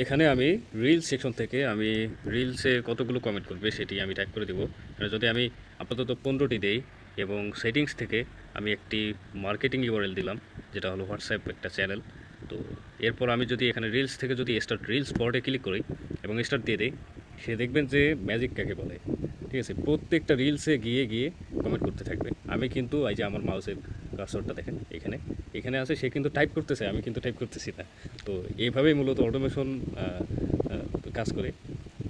এখানে আমি reels section থেকে আমি রিলসে কতগুলো কমেন্ট করবে সেটি আমি টাইপ করে দেবো। যদি আমি আপাতত 15টি দেই এবং সেটিংস থেকে আমি একটি মার্কেটিং ইউআরএল দিলাম, যেটা হলো হোয়াটসঅ্যাপ একটা চ্যানেল। তো এরপর আমি যদি এখানে রিলস থেকে যদি স্টার্ট রিলস বটে ক্লিক করি এবং স্টার্ট দিয়ে দিই, সে দেখবেন যে ম্যাজিক কাকে বলে। ঠিক আছে, প্রত্যেকটা রিলসে গিয়ে গিয়ে কমেন্ট করতে থাকবে। আমি কিন্তু এই যে আমার মাউসের কার্সরটা দেখেন এখানে এখানে আছে, সে কিন্তু টাইপ করতেছে, আমি কিন্তু টাইপ করতেছি না। তো এইভাবেই মূলত অটোমেশন কাজ করে।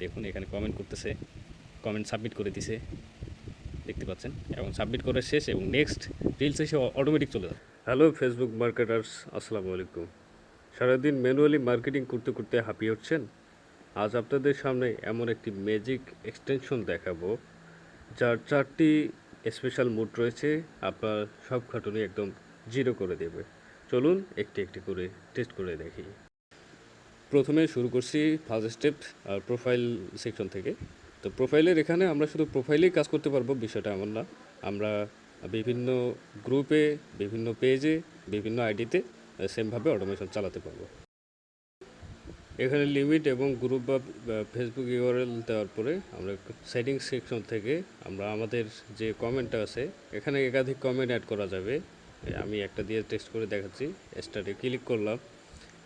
দেখুন এখানে কমেন্ট করতেছে, কমেন্ট সাবমিট করে দিছে, দেখতে পাচ্ছেন, এবং সাবমিট করা শেষ এবং নেক্সট রিলস এসে অটোমেটিক চলে যায়। হ্যালো ফেসবুক মার্কেটার্স, আসসালামু আলাইকুম। সারাদিন ম্যানুয়ালি মার্কেটিং করতে করতে হাঁপিয়ে উঠছেন? আজ আপনাদের সামনে এমন একটি ম্যাজিক এক্সটেনশন দেখাবো, যার 4টি স্পেশাল মোড রয়েছে, আপনার সব খাটুনি একদম জিরো করে দেবে। চলুন একটি একটি করে টেস্ট করে দেখি। প্রথমে শুরু করছি ফার্স্ট স্টেপ প্রোফাইল সেকশন থেকে। তো প্রোফাইলের এখানে আমরা শুধু প্রোফাইলেই কাজ করতে পারবো, বিষয়টা এমন না। আমরা বিভিন্ন গ্রুপে, বিভিন্ন পেজে, বিভিন্ন আইডিতে সেমভাবে অটোমেশন চালাতে পারবো। এখানে লিমিট এবং গ্রুপ বা ফেসবুক ইউআরএল দেওয়ার পরে আমরা সেটিংস সেকশন থেকে আমরা আমাদের যে কমেন্টটা আছে, এখানে একাধিক কমেন্ট অ্যাড করা যাবে। আমি একটা দিয়ে টেস্ট করে দেখাচ্ছি। স্টার্টে ক্লিক করলাম,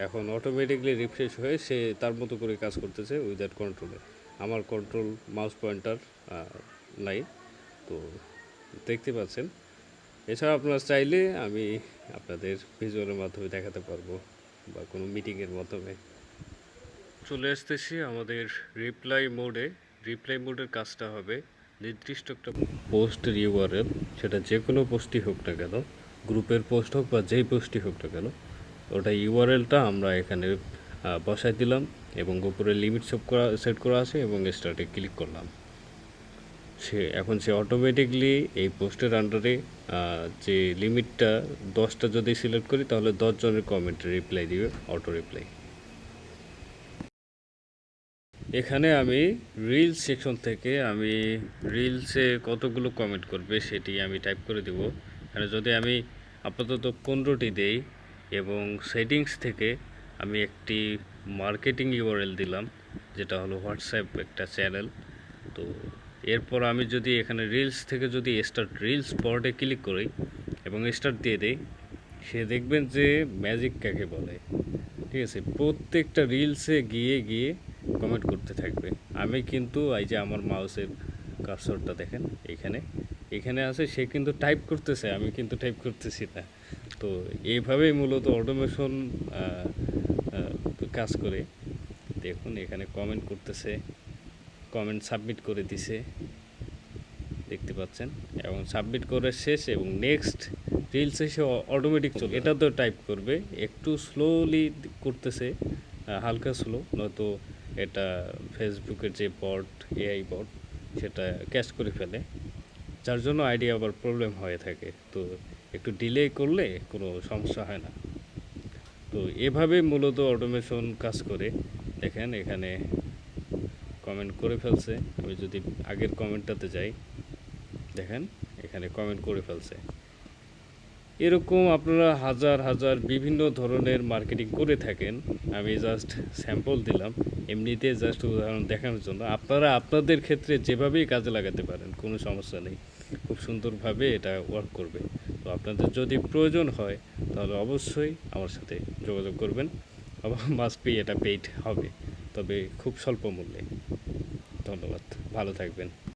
এখন অটোমেটিকলি রিফ্রেশ হয়ে সে তার মতো করে কাজ করতেছে উইদাউট কন্ট্রোলে। আমার কন্ট্রোল মাউস পয়েন্টার নাই, তো দেখতে পাচ্ছেন। এছাড়া আপনারা চাইলে আমি আপনাদের ভিজুয়ালের মাধ্যমে দেখাতে পারবো বা কোনো মিটিংয়ের মাধ্যমে। চলে আসতেছি আমাদের রিপ্লাই মোডে। রিপ্লাই মোডের কাজটা হবে নির্দিষ্ট একটা পোস্টের ইউআরএল, সেটা যে কোনো পোস্টই হোক না কেন, গ্রুপের পোস্ট হোক বা যেই পোস্টই হোক না কেন, ওটা ইউআরএলটা আমরা এখানে বসাই দিলাম এবং উপরে লিমিট সেট করা আছে এবং স্টার্টে ক্লিক করলাম। সে অটোমেটিকলি এই পোস্টের আন্ডারে যে লিমিটটা 10টা যদি সিলেক্ট করি, তাহলে 10 জনের কমেন্টে রিপ্লাই দিবে, অটো রিপ্লাই। এখানে আমি রিলস সেকশন থেকে আমি রিলসে কতগুলো কমেন্ট করবে সেটি আমি টাইপ করে দেব। যদি আমি আপাতত 15টি দেই এবং সেটিংস থেকে আমি একটি মার্কেটিং ইউআরএল দিলাম, যেটা হলো হোয়াটসঅ্যাপ একটা চ্যানেল। তো এরপর আমি যদি এখানে রিলস থেকে যদি স্টার্ট রিলস বটে ক্লিক করি এবং স্টার্ট দিয়ে দিই, সে দেখবেন যে ম্যাজিক কাকে বলে। ঠিক আছে, প্রত্যেকটা রিলসে গিয়ে গিয়ে কমেন্ট করতে থাকবে। আমি কিন্তু এই যে আমার মাউসের কার্সরটা দেখেন এখানে এখানে আছে, সে কিন্তু টাইপ করতেছে, আমি কিন্তু টাইপ করতেছি না। তো এইভাবেই মূলত অটোমেশন কাজ করে। দেখুন এখানে কমেন্ট করতেছে, কমেন্ট সাবমিট করে দিছে, দেখতে পাচ্ছেন, এবং সাবমিট করে শেষ এবং নেক্সট রিলস এসে অটোমেটিক চলে। এটা তো টাইপ করবে, একটু স্লোলি করতেছে, হালকা স্লো, নয়তো এটা ফেসবুকের যে বট, এআই বট, সেটা ক্যাচ করে ফেলে, যার জন্য আইডি আবার প্রবলেম হয়ে থাকে। তো একটু ডিলে করলে কোনো সমস্যা হয় না। তো এভাবে মূলত অটোমেশন কাজ করে। দেখেন এখানে কমেন্ট করে ফেলছে। আমি যদি আগের কমেন্টটাতে যাই, দেখেন এখানে কমেন্ট করে ফেলছে। এরকম আপনারা হাজার হাজার বিভিন্ন ধরনের মার্কেটিং করে থাকেন। আমি জাস্ট স্যাম্পল দিলাম, এমনিতে জাস্ট উদাহরণ দেখানোর জন্য। আপনারা আপনাদের ক্ষেত্রে যেভাবেই কাজে লাগাতে পারেন, কোনো সমস্যা নেই, খুব সুন্দরভাবে এটা ওয়ার্ক করবে। তো আপনাদের যদি প্রয়োজন হয় তাহলে অবশ্যই আমার সাথে যোগাযোগ করবেন। মাস্ট বি এটা পেইড হবে, তবে খুব স্বল্প মূল্যে। ধন্যবাদ, ভালো থাকবেন।